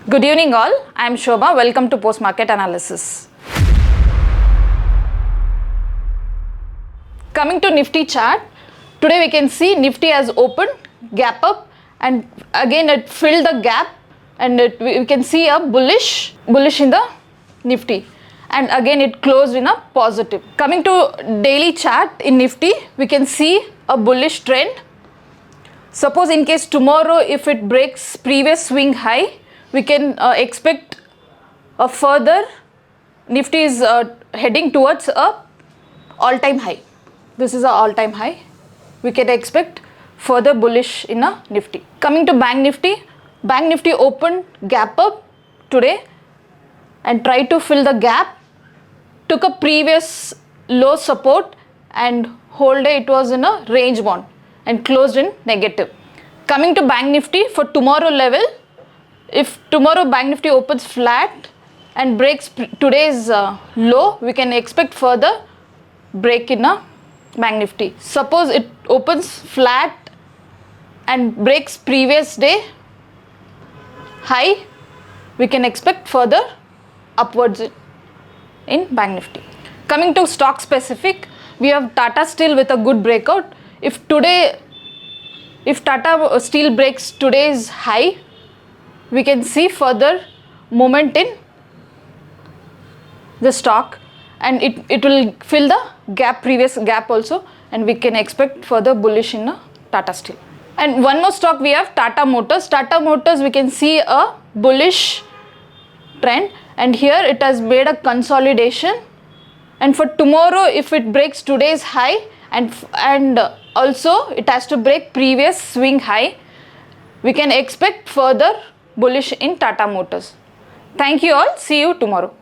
Good evening all, I am Shobha. Welcome to Post Market Analysis. Coming to Nifty chart, today we can see Nifty has opened, gap up, and again it filled the gap, and we can see a bullish in the Nifty, and again it closed in a positive. Coming to daily chart in Nifty, we can see a bullish trend. Suppose in case tomorrow if it breaks previous swing high, we can expect a further, Nifty is heading towards a all-time high. This is a all-time high. We can expect further bullish in a Nifty. Coming to Bank Nifty opened gap up today and tried to fill the gap, took a previous low support and whole day it was in a range bound and closed in negative. Coming to Bank Nifty for tomorrow level, if tomorrow Bank Nifty opens flat and breaks today's low, we can expect further break in a Bank Nifty. Suppose it opens flat and breaks previous day high, we can expect further upwards in Bank Nifty. Coming to stock specific, we have Tata Steel with a good breakout. If Tata Steel breaks today's high, we can see further movement in the stock, and it will fill the gap, previous gap also, and we can expect further bullish in a Tata Steel. And one more stock we have Tata Motors. Tata Motors, we can see a bullish trend, and here it has made a consolidation, and for tomorrow if it breaks today's high and also it has to break previous swing high, we can expect further bullish in Tata Motors. Thank you all. See you tomorrow.